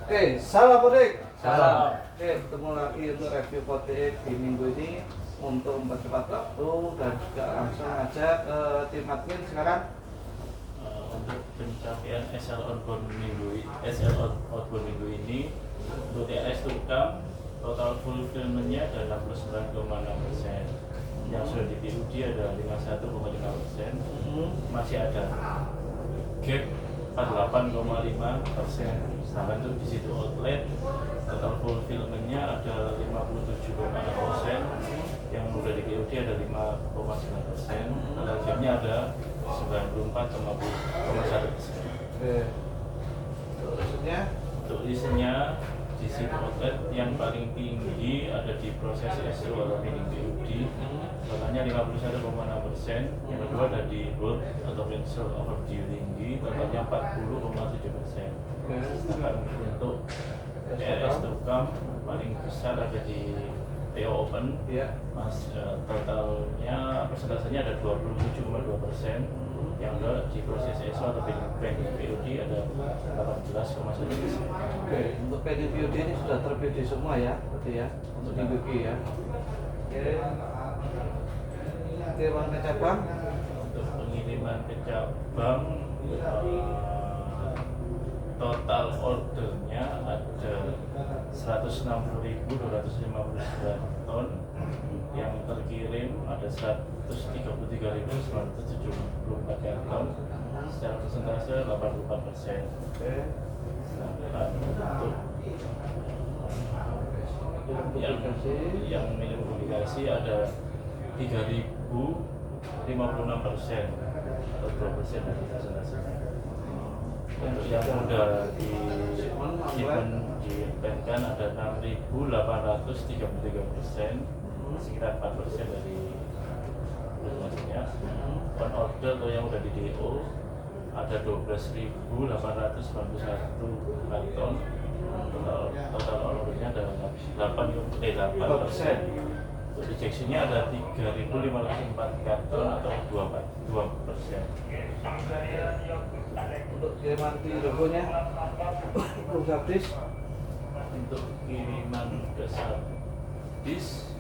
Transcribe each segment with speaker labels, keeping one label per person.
Speaker 1: Oke, salam Kodik.
Speaker 2: Salam.
Speaker 1: Oke, ketemu lagi untuk review Kodik di minggu ini untuk mempercepat waktu dan juga langsung aja ke tim admin sekarang.
Speaker 2: Untuk pencapaian SL outbound minggu ini untuk TRS Tukang total fulfillment-nya ada 69,6%, yang sudah di PUD ada 51,5%, masih ada gap 48,5%. Sedangkan untuk di situ outlet total fulfillment-nya ada 57,6%, yang sudah di PUD ada 5,9%, total gap-nya ada 94,1%.
Speaker 1: Oke. Terusnya
Speaker 2: Untuk isinya di situ outlet yang paling tinggi ada di proses SO atau pinning PUD, totalnya 51,6%. Yang kedua ada di hold atau cancel overdue tinggi, totalnya 40,7%. Sedangkan untuk TRS Tukang paling besar ada di PO Open,
Speaker 1: ya.
Speaker 2: totalnya persentasenya ada 27,2%. Yang ada di proses SO atau pending PUD ada 18,1%.
Speaker 1: Oke, untuk pending PUD ini sudah ter-PUD semua ya, berarti ya, untuk minggu ini ya. Oke. Kiriman ke cabang.
Speaker 2: Untuk pengiriman ke cabang, total ordernya ada 160.259 ton, yang terkirim ada 133.974 ton, secara persentase 84%.
Speaker 1: Oke.
Speaker 2: Sedangkan untuk yang milik publikasi ada 3.056% atau 2% dari persentasenya. Untuk yang sudah diimplementkan ada 6.833%, sekitar 4% dari persentasenya. On order atau yang sudah di DO ada 12.891 ton, total ordernya ada 8%. Untuk rejection-nya ada 3.504 karton atau 2%.
Speaker 1: Untuk kiriman di logonya belum habis.
Speaker 2: Untuk kiriman ke Sabdis,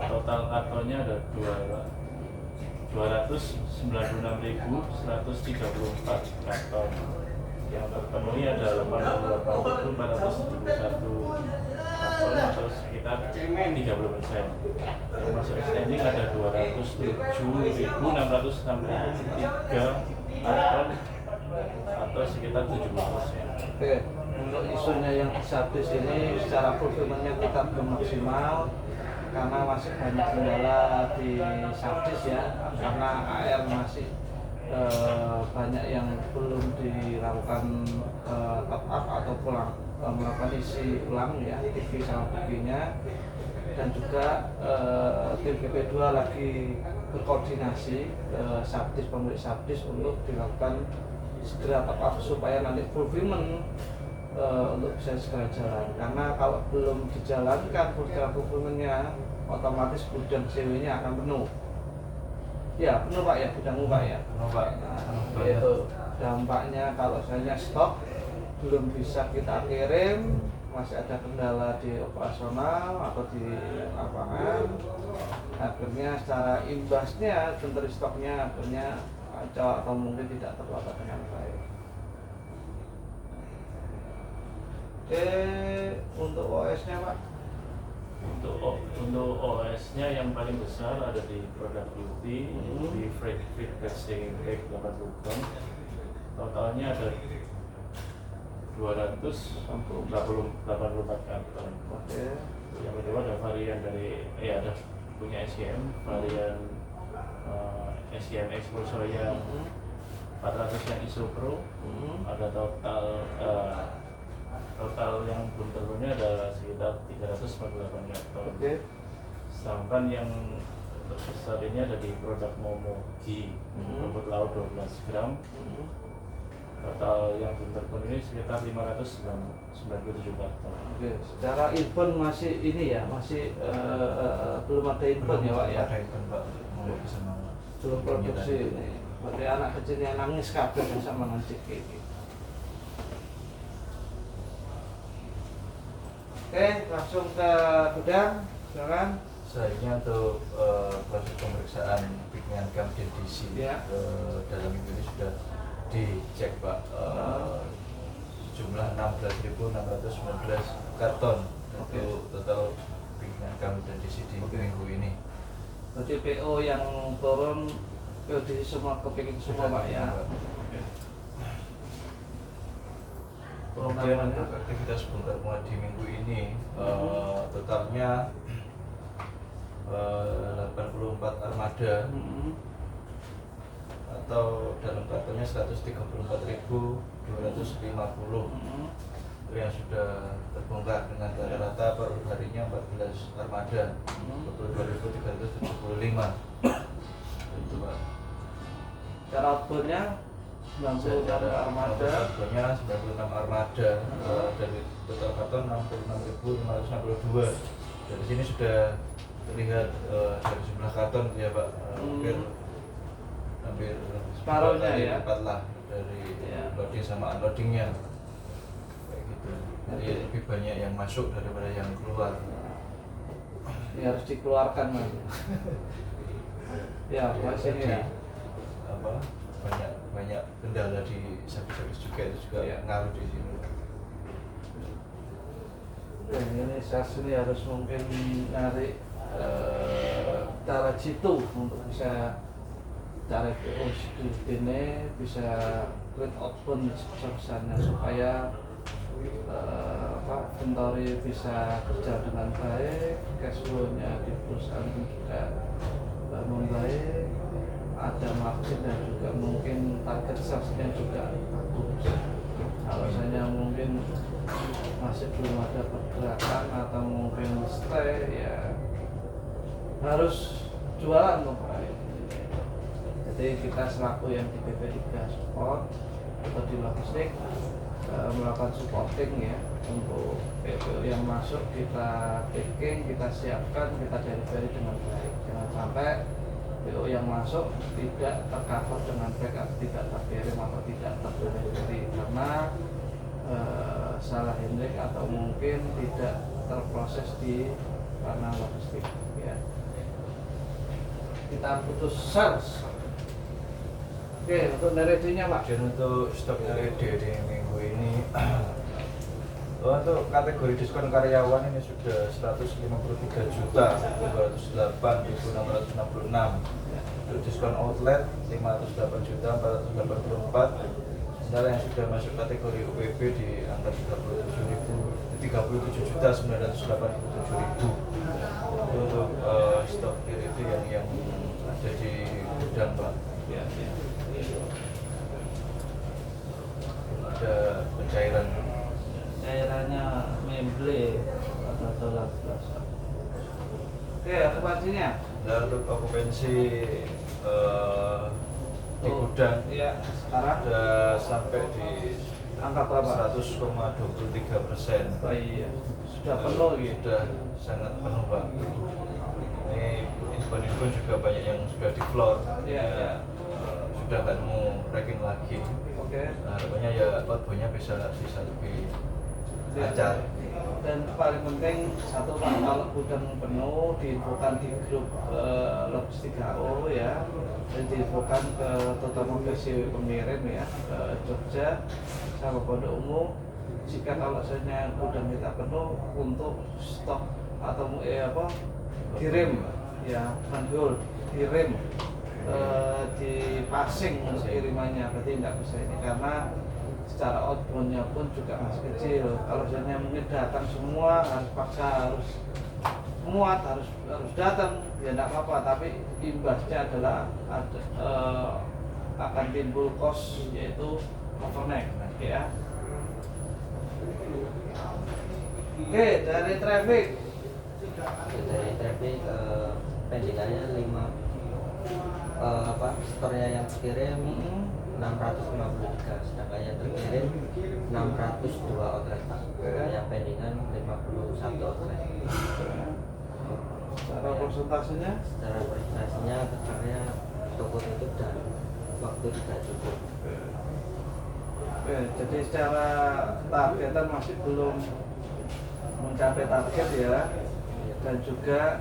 Speaker 2: total kartonnya ada 296.134 karton, yang terpenuhi ada 88.471 karton atau sekitar 30%. Yang masih outstanding ada 207.663 karton atau sekitar 70%.
Speaker 1: Oke, untuk isunya yang habis ini secara fulfillment-nya kita belum maksimal karena masih banyak kendala di Sabdis ya, karena AR masih banyak yang belum dilakukan top up atau pulang melakukan isi ulang ya, TV sama TV-nya, dan juga tim GP2 lagi berkoordinasi Sabdis, pemilik Sabdis untuk dilakukan segera top up supaya nanti fulfillment untuk bisa segera jalan. Karena kalau belum dijalankan fulfillment-nya, otomatis gudang CW-nya akan penuh. Ya, penuh Pak ya, gudangmu Pak ya. Nah, itu dampaknya kalau misalnya stok belum bisa kita kirim, masih ada kendala di operasional atau di lapangan, akhirnya secara imbasnya dari stoknya akhirnya kacau atau mungkin tidak tertata dengan baik. Untuk OS-nya Pak?
Speaker 2: Untuk OS-nya yang paling besar ada di produk beauty, di freight casting bag 80 ton, totalnya ada 284 karton.
Speaker 1: Oke.
Speaker 2: Yang kedua ada varian dari ada punya SCM, varian SCM Expo yang 400 yang ISO Pro, ada total yang belum terpenuhi ada sekitar 348 karton.
Speaker 1: Oke.
Speaker 2: Sedangkan yang terbesar ini ada di produk Momogi, rumput laut 12 gram. Total yang belum terpenuhi sekitar 597 karton.
Speaker 1: Oke, secara event masih ini ya, masih belum ada event ya Pak ya? Belum produksi ini. Berarti anak kecilnya nangis kabeh sama ngancik ini. Oke, langsung ke gudang, silakan.
Speaker 3: Selanjutnya untuk proses pemeriksaan piringan gam DDC
Speaker 1: Ya.
Speaker 3: dalam minggu ini sudah dicek Pak, jumlah 16.619 karton untuk total piringan gam DDC di minggu ini.
Speaker 1: Berarti PO yang turun PO semua kepingin semua Pak ya.
Speaker 3: Kemudian untuk aktivitas bongkar muat di minggu ini totalnya 84 armada atau dalam kartonnya 134.250 itu yang sudah terbongkar dengan rata-rata per harinya 14 armada 22.375 itu Pak.
Speaker 1: Cara outboundnya 96 armada.
Speaker 3: Outboundnya 96 armada dari total karton 66.562. Dari sini sudah terlihat dari jumlah karton ya Pak, hampir
Speaker 1: separuhnya ya,
Speaker 3: lipat lah dari loading sama unloadingnya kayak gitu. Jadi lebih banyak yang masuk daripada yang keluar.
Speaker 1: Ini harus dikeluarkan Mas. Ya, Mas ini ya.
Speaker 3: Apa banyak kendala di servis juga, itu juga ngaruh di sini.
Speaker 1: Dan ini SAS ini harus mungkin nyari cara jitu untuk bisa cari PO ini bisa create outbound sebesar-besarnya supaya inventory bisa kerja dengan baik, cash flow-nya di perusahaan juga membaik, ada margin dan juga mungkin target sales-nya juga bagus. Kalau misalnya mungkin masih belum ada pergerakan atau mungkin stay ya harus jualan Pak. Jadi kita selaku yang di BP3 support atau di logistik melakukan supporting ya untuk PO yang masuk kita packing, kita siapkan, kita delivery dengan baik. Jangan sampai PO yang masuk tidak tercover dengan backup, tidak terkirim atau tidak terdelivery karena salah handling atau mungkin tidak terproses di ranah logistik ya. Kita putus sales. Oke, untuk LED-nya Pak.
Speaker 3: Dan untuk stok LED di minggu ini untuk kategori diskon karyawan ini sudah 153.208.666. Untuk diskon outlet 508.484. Sementara yang sudah masuk kategori UPB di angka 37.987.000. Untuk stok LED yang ada di gudang Pak.
Speaker 1: Ya.
Speaker 3: Ada
Speaker 1: cairannya memble atau laplas. Oke, okupansinya.
Speaker 3: Dan untuk okupansi di gudang
Speaker 1: ya sekarang
Speaker 3: sudah sampai di
Speaker 1: angka berapa?
Speaker 3: 100,23%.
Speaker 1: Oh iya, sudah penuh gitu.
Speaker 3: Sudah sangat penuh Pak. Ini info-info juga banyak yang sudah di floor.
Speaker 1: Iya.
Speaker 3: Sudah nggak mau ranking lagi.
Speaker 1: Oke.
Speaker 3: Harapannya ya outbound-nya bisa lebih lancar.
Speaker 1: Dan paling penting satu Pak, kalau gudang penuh diinfokan di grup logistik HO ya, dan diinfokan ke terutama ke si pengirim ya, ke Jogja sama Pondok Umum. Jika kalau misalnya gudang kita penuh untuk stok atau kirim ya, handhold kirim di passing untuk kirimannya, berarti tidak bisa ini karena secara outboundnya pun juga masih kecil. Kalau misalnya mungkin datang semua harus paksa harus muat harus datang ya tidak apa-apa, tapi imbasnya adalah akan timbul cost yaitu overnight ya. Oke, dari traffic
Speaker 4: pendingannya 5 storenya yang dikirim 653, sedangkan yang terkirim 602 outlet Pak. Yang pendingan 51 outlet.
Speaker 1: Secara presentasinya?
Speaker 4: Secara presentasinya terkaya toko tutup dan waktu tidak cukup.
Speaker 1: Oke, jadi secara targetan masih belum mencapai target ya. Dan juga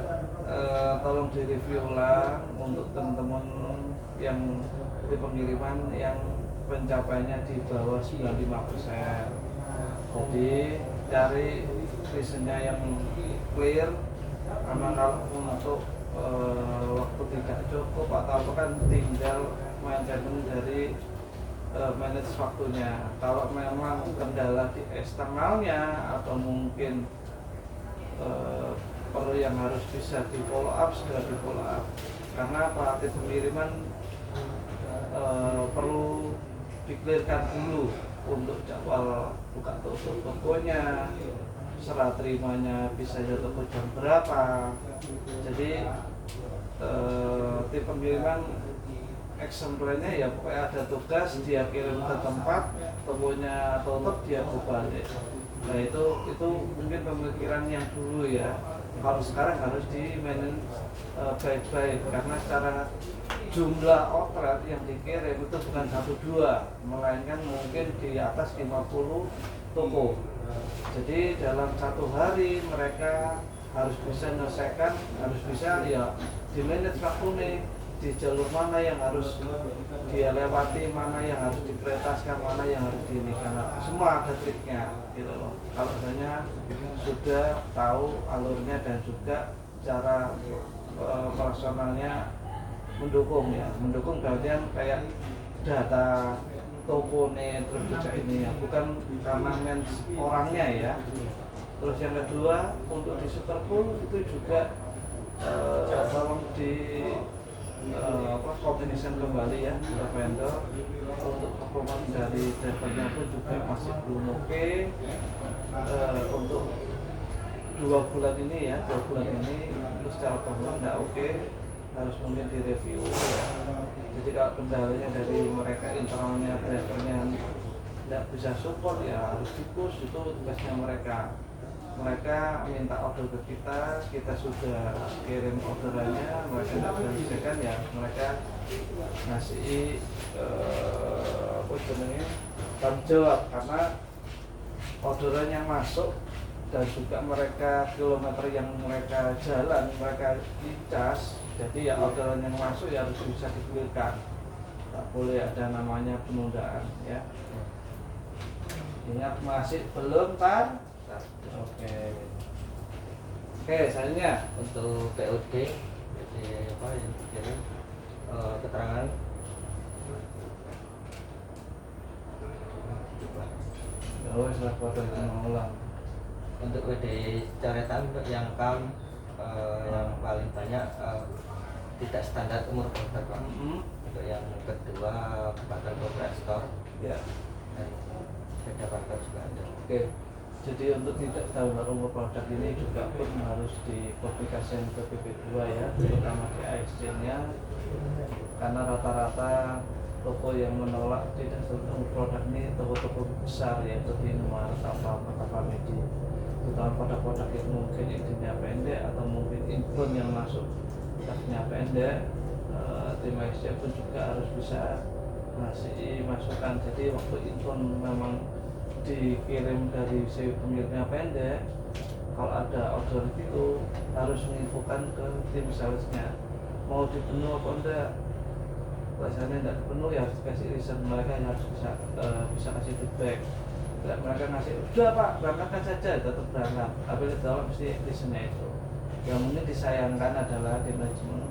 Speaker 1: tolong direview ulang untuk teman-teman yang di pengiriman yang pencapaiannya di bawah 95%. Jadi cari reasonnya yang clear, karena kalau untuk waktu tidak cukup atau apa kan tinggal maintenance dari manage waktunya. Kalau memang kendala di eksternalnya atau mungkin perlu yang harus bisa di follow up, segera di follow up. Karena apa? Tim pengiriman perlu dikelirkan dulu untuk jadwal buka tutup tokonya, serah terimanya bisa jatuh jam berapa. Jadi tim pengiriman action plan-nya ya pokoknya ada tugas, dia kirim ke tempat, tokonya tutup, dia balik. Nah itu mungkin pemikiran yang dulu ya. Kalau sekarang harus di manage baik-baik, karena secara jumlah outlet yang dikirim itu bukan 1-2, melainkan mungkin di atas 50 toko. Jadi dalam satu hari mereka harus bisa menyelesaikan, harus bisa ya di manage waktunya, di jalur mana yang harus dia lewati, mana yang harus diprioritaskan, mana yang harus diinikan. Semua ada triknya gitu loh. Kalau misalnya sudah tahu alurnya dan juga cara operasionalnya mendukung ya. Mendukung bagian kayak data toko nih, terus juga ini ya, bukan karena orangnya ya. Terus yang kedua untuk di Superpool itu juga tolong di kombinasi kembali ya ke vendor untuk performa dari drivernya pun juga masih belum oke. Untuk 2 bulan ini ya, 2 bulan ini itu secara performa tidak oke, harus mungkin direview ya. Jadi kalau kendalanya dari mereka internalnya, drivernya tidak bisa support ya harus di-push, itu tugasnya mereka. Mereka minta order ke kita sudah kirim orderannya, mereka tidak bisa menyelesaikan ya, mereka ngasih tanggung jawab karena orderan yang masuk dan juga mereka kilometer yang mereka jalan, mereka dicas, jadi ya orderan yang masuk ya harus bisa dipulihkan, tak boleh ada namanya penundaan ya. Ingat masih belum kan? Oke, selanjutnya
Speaker 4: Untuk POD, jadi apa yang dikirim keterangan
Speaker 1: oh setelah foto itu mengulang.
Speaker 4: untuk WD coretan yang yang paling banyak tidak standar umur produk Pak. Untuk yang kedua bakal produk store
Speaker 1: Ya.
Speaker 4: dan beda bakal juga ada.
Speaker 1: Oke. Jadi untuk tidak tahu umur produk ini juga pun harus dipublikasikan ke PP2 ya, terutama di ASC-nya, karena rata-rata toko yang menolak tidak tahu umur produk ini toko-toko besar yaitu di Indomaret atau Medi, terutama produk-produk yang mungkin intinya pendek atau mungkin input yang masuk tasnya pendek. Tim ASC pun juga harus bisa ngasih masukan. Jadi waktu input memang dikirim dari si pemiliknya pendek, kalau ada order itu harus menginfokan ke tim salesnya mau dipenuh apa enggak. Biasanya enggak penuh ya harus dikasih reason, mereka harus bisa kasih feedback. Mereka ngasih udah Pak berangkatkan saja, tetap berangkat, tapi dalam mesti reasonnya itu. Yang mungkin disayangkan adalah di manajemen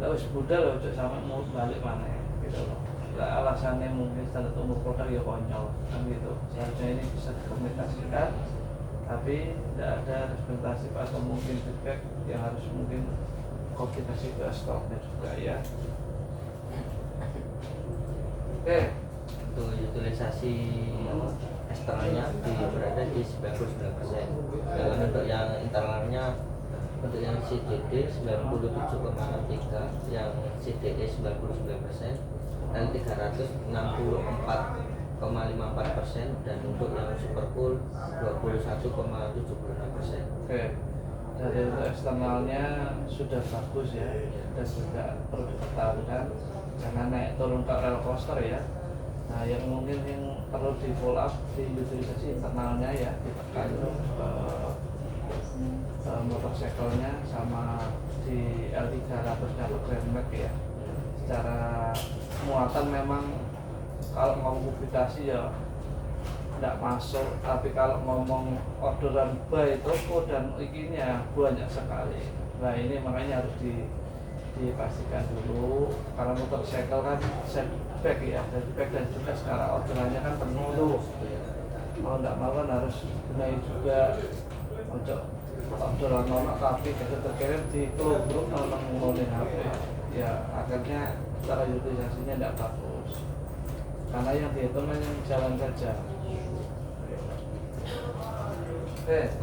Speaker 1: nggak usah budal loh sama mau balik mana gitu loh. Alasannya mungkin standar umur produk ya konyol kan gitu. Seharusnya ini bisa dikomunikasikan, tapi tidak ada representasi atau mungkin feedback yang harus mungkin komunikasi ke stoknya juga ya. Oke.
Speaker 4: Untuk utilisasi eksternalnya berada di 99%. Dan untuk yang internalnya, untuk yang CDD 97,3%, yang CDE 99%, dan 364,54%, dan untuk yang Superpool 21,76%.
Speaker 1: Oke. Dari untuk eksternalnya sudah bagus ya, dan juga perlu dipertahankan, jangan naik turun ke roller coaster ya. Nah yang mungkin yang perlu di follow up di utilisasi internalnya ya, ditekan motorcycle-nya sama di L300-nya Grand Max ya. Secara muatan memang kalau ngomong publikasi ya tidak masuk, tapi kalau ngomong orderan by toko dan ikinya banyak sekali. Nah ini makanya harus dipastikan dulu, karena motorcycle kan setback ya, setback dan juga sekarang orderannya kan penuh tuh. Mau tidak mau kan harus benahi juga untuk orderan nolak, tapi ketika terkirim di grup nolak ngulangin HP ya, akhirnya cara utilisasinya tidak bagus, karena yang dihitung kan yang jalan saja.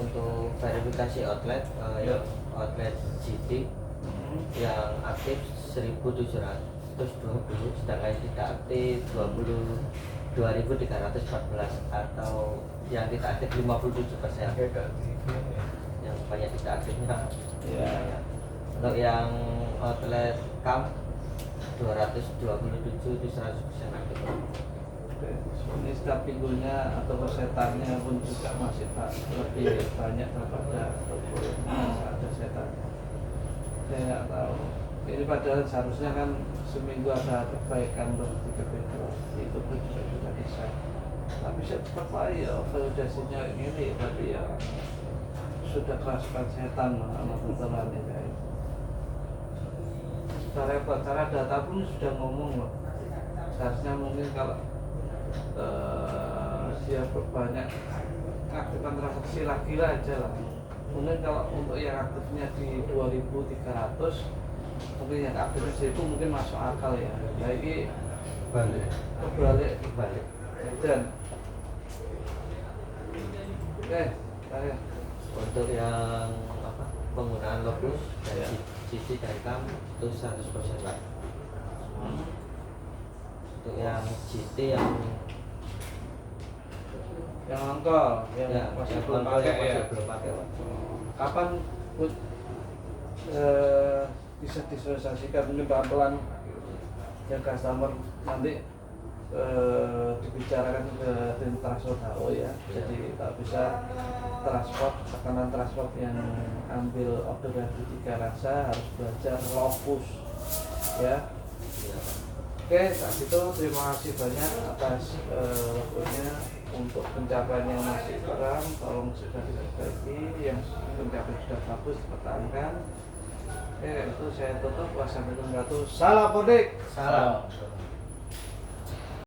Speaker 4: Untuk verifikasi outlet, yang outlet GT yang aktif 1.720, sedangkan yang tidak aktif 22.314, atau yang tidak aktif 57%. Yang banyak tidak aktifnya.
Speaker 1: Ya.
Speaker 4: Untuk yang outlet CAM 227 itu 100% aktif.
Speaker 1: Ini setiap minggunya atau setannya pun juga masih lebih banyak daripada toko yang ada setannya. Saya nggak tahu. Ini padahal seharusnya kan seminggu ada perbaikan untuk itu pun juga sudah bisa. Tapi cepat lah ya validasinya ini, tapi ya sudah keraskan setan sama betulan ini. Sudah repot, cara data pun sudah ngomong loh. Seharusnya mungkin kalau dia berbanyak aktifkan transaksi lagi lah aja lah. Mungkin kalau untuk yang aktifnya di 2.300, mungkin yang aktifnya itu mungkin masuk akal ya. Nah ini balik dan saya
Speaker 4: Untuk yang penggunaan lokus dari sisi dari CAM itu 100% lah. Untuk yang GT yang
Speaker 1: angkol yang masih belum pakai ya. Kapan bisa disosialisasikan, mungkin pelan-pelan ya customer nanti dibicarakan ke tim transport HO ya. Jadi tak bisa transport, tekanan transport yang ambil order dari Tiga Rasa harus belajar lokus ya. Oke, saat itu terima kasih banyak atas waktunya. Untuk pencapaian yang masih kurang, tolong sudah diperbaiki. Yang pencapaian sudah bagus, dipertahankan. Oke, itu saya tutup. Wassalamualaikum warahmatullahi wabarakatuh. Salam Podik.
Speaker 4: salam.